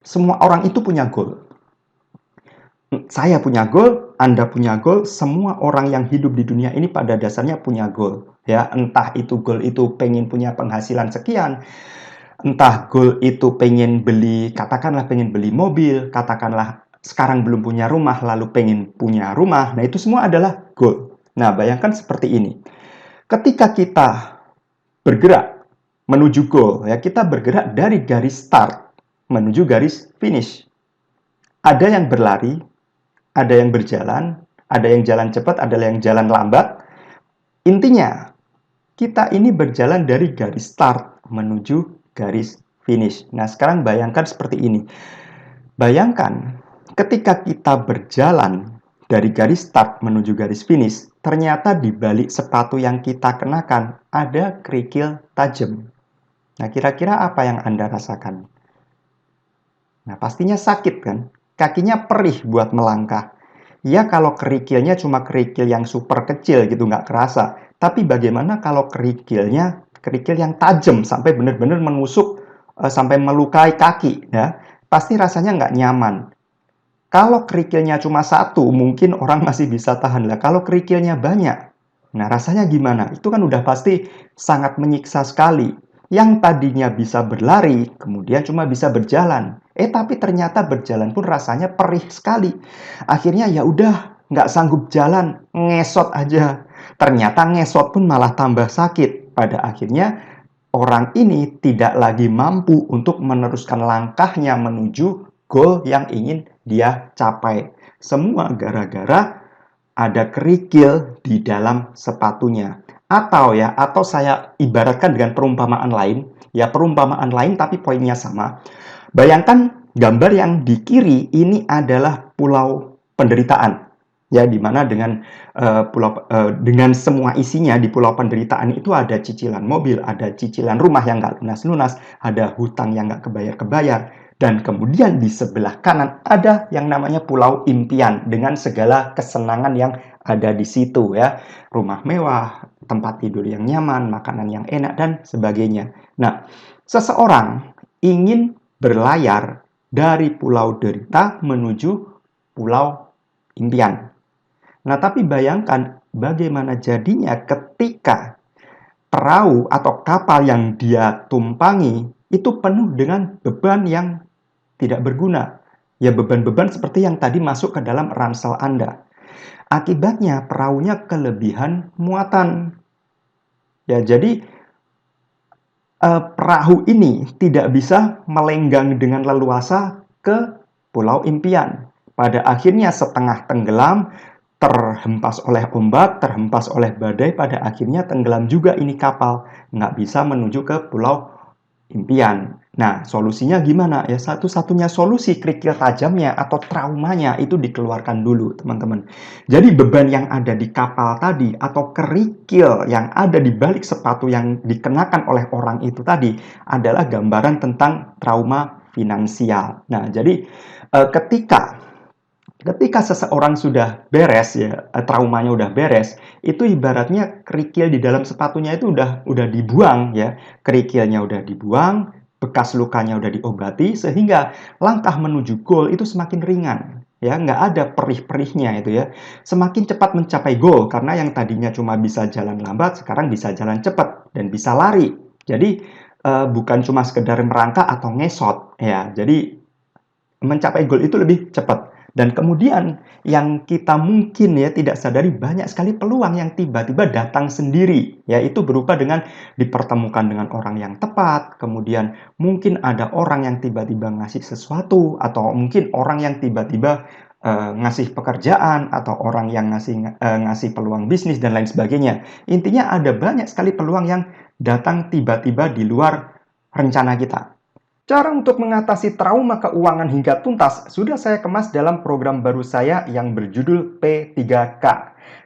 Semua orang itu punya goal. Saya punya goal, Anda punya goal, semua orang yang hidup di dunia ini pada dasarnya punya goal. Ya, entah itu goal itu pengen punya penghasilan sekian, entah goal itu pengen beli, katakanlah pengen beli mobil, katakanlah sekarang belum punya rumah, lalu pengen punya rumah. Nah, itu semua adalah goal. Nah, bayangkan seperti ini. Ketika kita bergerak menuju goal, ya kita bergerak dari garis start menuju garis finish. Ada yang berlari, ada yang berjalan, ada yang jalan cepat, ada yang jalan lambat. Intinya, kita ini berjalan dari garis start menuju garis finish. Nah, sekarang bayangkan seperti ini. Bayangkan, ketika kita berjalan dari garis start menuju garis finish, ternyata di balik sepatu yang kita kenakan ada kerikil tajam. Nah, kira-kira apa yang Anda rasakan? Nah, pastinya sakit kan? Kakinya perih buat melangkah. Ya, kalau kerikilnya cuma kerikil yang super kecil gitu, nggak kerasa. Tapi bagaimana kalau kerikilnya kerikil yang tajam sampai benar-benar menusuk, sampai melukai kaki, ya? Pasti rasanya nggak nyaman. Kalau kerikilnya cuma satu, mungkin orang masih bisa tahan lah. Kalau kerikilnya banyak, nah rasanya gimana? Itu kan udah pasti sangat menyiksa sekali. Yang tadinya bisa berlari, kemudian cuma bisa berjalan. Tapi ternyata berjalan pun rasanya perih sekali. Akhirnya ya udah, nggak sanggup jalan, ngesot aja. Ternyata ngesot pun malah tambah sakit. Pada akhirnya orang ini tidak lagi mampu untuk meneruskan langkahnya menuju goal yang ingin dia capai. Semua gara-gara ada kerikil di dalam sepatunya. Atau saya ibaratkan dengan perumpamaan lain, ya perumpamaan lain tapi poinnya sama. Bayangkan gambar yang di kiri ini adalah pulau penderitaan. Ya, di mana dengan semua isinya di pulau penderitaan itu ada cicilan mobil, ada cicilan rumah yang nggak lunas-lunas, ada hutang yang nggak kebayar-kebayar, dan kemudian di sebelah kanan ada yang namanya pulau impian dengan segala kesenangan yang ada di situ ya, rumah mewah, tempat tidur yang nyaman, makanan yang enak dan sebagainya. Nah, seseorang ingin berlayar dari pulau derita menuju pulau impian. Nah, tapi bayangkan bagaimana jadinya ketika perahu atau kapal yang dia tumpangi itu penuh dengan beban yang tidak berguna. Ya, beban-beban seperti yang tadi masuk ke dalam ransel Anda. Akibatnya perahunya kelebihan muatan. Ya, jadi perahu ini tidak bisa melenggang dengan leluasa ke pulau impian. Pada akhirnya setengah tenggelam, terhempas oleh ombak, terhempas oleh badai, pada akhirnya tenggelam juga ini kapal. Nggak bisa menuju ke pulau impian. Nah, solusinya gimana? Ya, satu-satunya solusi kerikil tajamnya atau traumanya itu dikeluarkan dulu, teman-teman. Jadi beban yang ada di kapal tadi atau kerikil yang ada di balik sepatu yang dikenakan oleh orang itu tadi adalah gambaran tentang trauma finansial. Nah, jadi ketika seseorang sudah beres ya, traumanya udah beres, itu ibaratnya kerikil di dalam sepatunya itu udah dibuang ya, kerikilnya udah dibuang, bekas lukanya udah diobati, sehingga langkah menuju goal itu semakin ringan. Ya, nggak ada perih-perihnya itu ya. Semakin cepat mencapai goal, karena yang tadinya cuma bisa jalan lambat, sekarang bisa jalan cepat dan bisa lari. Jadi, bukan cuma sekedar merangkak atau ngesot ya. Jadi, mencapai goal itu lebih cepat. Dan kemudian yang kita mungkin ya tidak sadari banyak sekali peluang yang tiba-tiba datang sendiri, yaitu berupa dengan dipertemukan dengan orang yang tepat, kemudian mungkin ada orang yang tiba-tiba ngasih sesuatu, atau mungkin orang yang tiba-tiba ngasih pekerjaan, atau orang yang ngasih peluang bisnis dan lain sebagainya. Intinya ada banyak sekali peluang yang datang tiba-tiba di luar rencana kita. Cara untuk mengatasi trauma keuangan hingga tuntas sudah saya kemas dalam program baru saya yang berjudul P3K.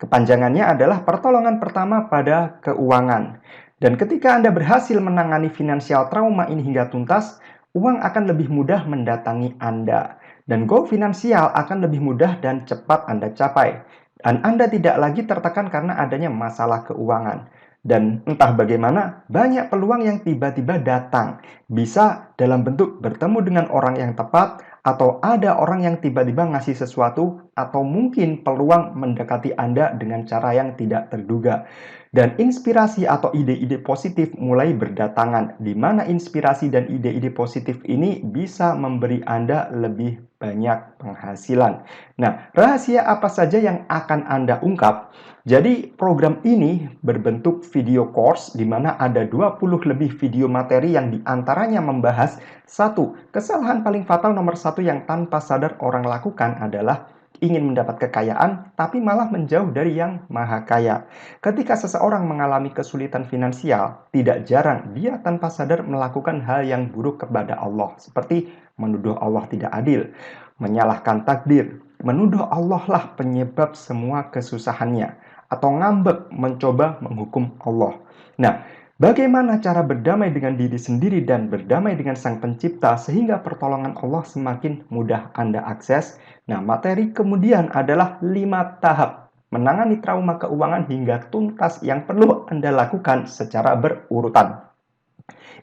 Kepanjangannya adalah pertolongan pertama pada keuangan. Dan ketika Anda berhasil menangani finansial trauma ini hingga tuntas, uang akan lebih mudah mendatangi Anda. Dan goal finansial akan lebih mudah dan cepat Anda capai. Dan Anda tidak lagi tertekan karena adanya masalah keuangan. Dan entah bagaimana, banyak peluang yang tiba-tiba datang. Bisa dalam bentuk bertemu dengan orang yang tepat, atau ada orang yang tiba-tiba ngasih sesuatu, atau mungkin peluang mendekati Anda dengan cara yang tidak terduga. Dan inspirasi atau ide-ide positif mulai berdatangan, di mana inspirasi dan ide-ide positif ini bisa memberi Anda lebih banyak penghasilan. Nah, rahasia apa saja yang akan Anda ungkap? Jadi program ini berbentuk video course di mana ada 20 lebih video materi yang diantaranya membahas satu, kesalahan paling fatal nomor satu yang tanpa sadar orang lakukan adalah ingin mendapat kekayaan tapi malah menjauh dari yang maha kaya. Ketika seseorang mengalami kesulitan finansial, tidak jarang dia tanpa sadar melakukan hal yang buruk kepada Allah, seperti menuduh Allah tidak adil, menyalahkan takdir, menuduh Allah lah penyebab semua kesusahannya, atau ngambek mencoba menghukum Allah. Nah, bagaimana cara berdamai dengan diri sendiri dan berdamai dengan Sang Pencipta sehingga pertolongan Allah semakin mudah Anda akses? Nah, materi kemudian adalah 5 tahap menangani trauma keuangan hingga tuntas yang perlu Anda lakukan secara berurutan.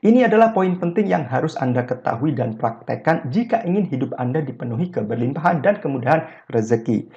Ini adalah poin penting yang harus Anda ketahui dan praktekkan jika ingin hidup Anda dipenuhi keberlimpahan dan kemudahan rezeki.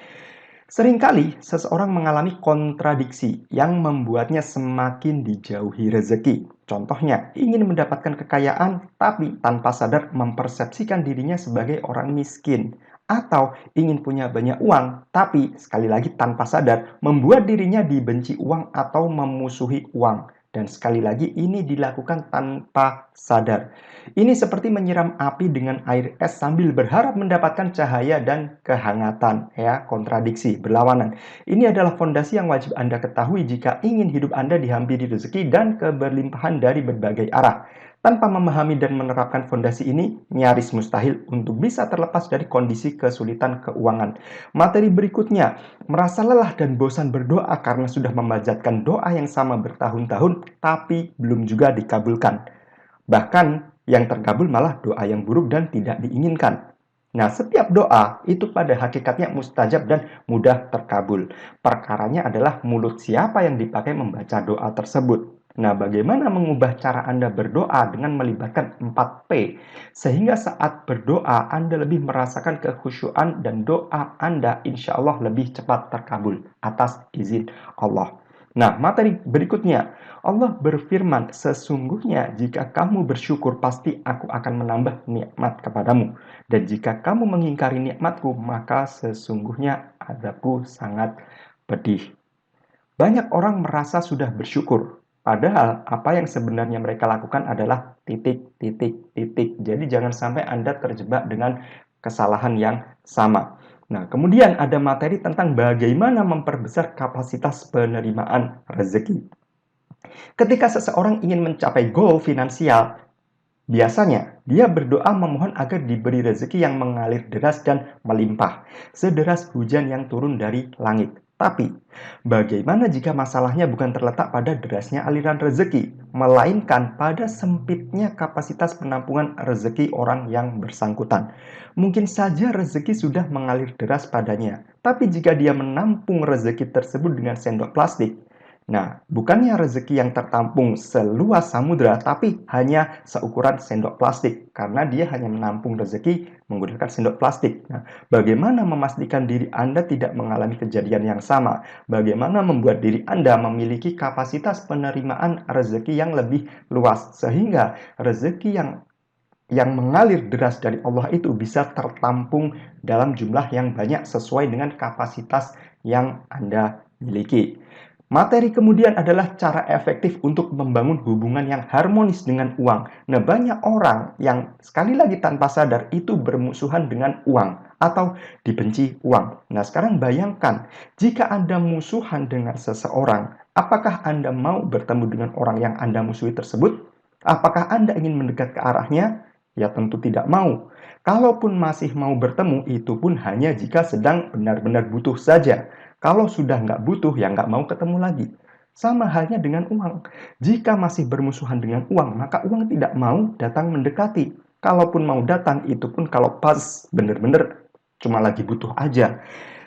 Seringkali seseorang mengalami kontradiksi yang membuatnya semakin dijauhi rezeki. Contohnya, ingin mendapatkan kekayaan tapi tanpa sadar mempersepsikan dirinya sebagai orang miskin. Atau ingin punya banyak uang tapi sekali lagi tanpa sadar membuat dirinya dibenci uang atau memusuhi uang. Dan sekali lagi ini dilakukan tanpa sadar. Ini seperti menyiram api dengan air es sambil berharap mendapatkan cahaya dan kehangatan, ya, kontradiksi, berlawanan. Ini adalah fondasi yang wajib Anda ketahui jika ingin hidup Anda dihampiri rezeki dan keberlimpahan dari berbagai arah. Tanpa memahami dan menerapkan fondasi ini, nyaris mustahil untuk bisa terlepas dari kondisi kesulitan keuangan. Materi berikutnya, merasa lelah dan bosan berdoa karena sudah memanjatkan doa yang sama bertahun-tahun, tapi belum juga dikabulkan. Bahkan yang terkabul malah doa yang buruk dan tidak diinginkan. Nah, setiap doa itu pada hakikatnya mustajab dan mudah terkabul. Perkaranya adalah mulut siapa yang dipakai membaca doa tersebut. Nah, bagaimana mengubah cara Anda berdoa dengan melibatkan 4P? Sehingga saat berdoa Anda lebih merasakan kekhusyuan dan doa Anda insya Allah lebih cepat terkabul atas izin Allah. Nah, materi berikutnya, Allah berfirman, sesungguhnya jika kamu bersyukur pasti aku akan menambah nikmat kepadamu. Dan jika kamu mengingkari nikmatku, maka sesungguhnya azabku sangat pedih. Banyak orang merasa sudah bersyukur, padahal apa yang sebenarnya mereka lakukan adalah titik, titik, titik. Jadi jangan sampai Anda terjebak dengan kesalahan yang sama. Nah, kemudian ada materi tentang bagaimana memperbesar kapasitas penerimaan rezeki. Ketika seseorang ingin mencapai goal finansial, biasanya dia berdoa memohon agar diberi rezeki yang mengalir deras dan melimpah, sederas hujan yang turun dari langit. Tapi, bagaimana jika masalahnya bukan terletak pada derasnya aliran rezeki, melainkan pada sempitnya kapasitas penampungan rezeki orang yang bersangkutan? Mungkin saja rezeki sudah mengalir deras padanya, tapi jika dia menampung rezeki tersebut dengan sendok plastik, nah, bukannya rezeki yang tertampung seluas samudra, tapi hanya seukuran sendok plastik, karena dia hanya menampung rezeki menggunakan sendok plastik. Nah, bagaimana memastikan diri Anda tidak mengalami kejadian yang sama? Bagaimana membuat diri Anda memiliki kapasitas penerimaan rezeki yang lebih luas, sehingga rezeki yang mengalir deras dari Allah itu bisa tertampung dalam jumlah yang banyak sesuai dengan kapasitas yang Anda miliki. Materi kemudian adalah cara efektif untuk membangun hubungan yang harmonis dengan uang. Nah, banyak orang yang sekali lagi tanpa sadar itu bermusuhan dengan uang atau dibenci uang. Nah, sekarang bayangkan, jika Anda musuhan dengan seseorang, apakah Anda mau bertemu dengan orang yang Anda musuhi tersebut? Apakah Anda ingin mendekat ke arahnya? Ya tentu tidak mau. Kalaupun masih mau bertemu, itu pun hanya jika sedang benar-benar butuh saja. Kalau sudah nggak butuh, ya nggak mau ketemu lagi. Sama halnya dengan uang. Jika masih bermusuhan dengan uang, maka uang tidak mau datang mendekati. Kalaupun mau datang, itu pun kalau pas benar-benar cuma lagi butuh aja.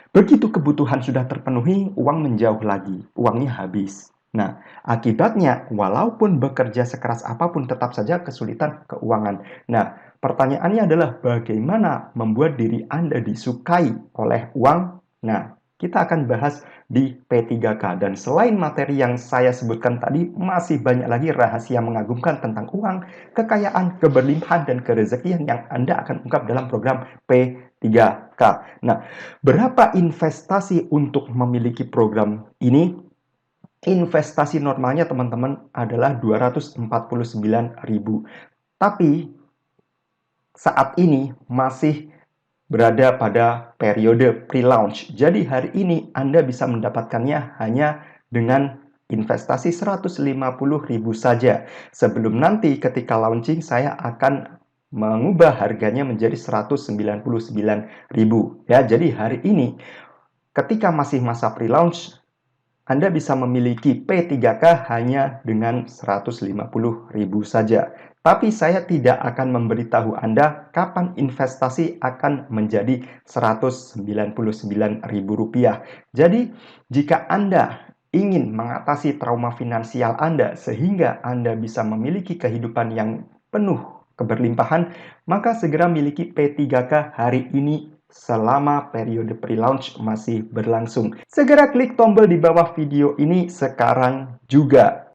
Begitu kebutuhan sudah terpenuhi, uang menjauh lagi. Uangnya habis. Nah, akibatnya, walaupun bekerja sekeras apapun, tetap saja kesulitan keuangan. Nah, pertanyaannya adalah bagaimana membuat diri Anda disukai oleh uang? Nah, kita akan bahas di P3K. Dan selain materi yang saya sebutkan tadi, masih banyak lagi rahasia mengagumkan tentang uang, kekayaan, keberlimpahan, dan kerezekian yang Anda akan ungkap dalam program P3K. Nah, berapa investasi untuk memiliki program ini? Investasi normalnya teman-teman adalah 249.000. Tapi saat ini masih berada pada periode pre-launch. Jadi hari ini Anda bisa mendapatkannya hanya dengan investasi 150.000 saja. Sebelum nanti ketika launching saya akan mengubah harganya menjadi 199.000. Ya, jadi hari ini ketika masih masa pre-launch Anda bisa memiliki P3K hanya dengan 150.000 saja. Tapi saya tidak akan memberitahu Anda kapan investasi akan menjadi Rp199.000. Jadi, jika Anda ingin mengatasi trauma finansial Anda sehingga Anda bisa memiliki kehidupan yang penuh keberlimpahan, maka segera miliki P3K hari ini selama periode pre-launch masih berlangsung. Segera klik tombol di bawah video ini sekarang juga.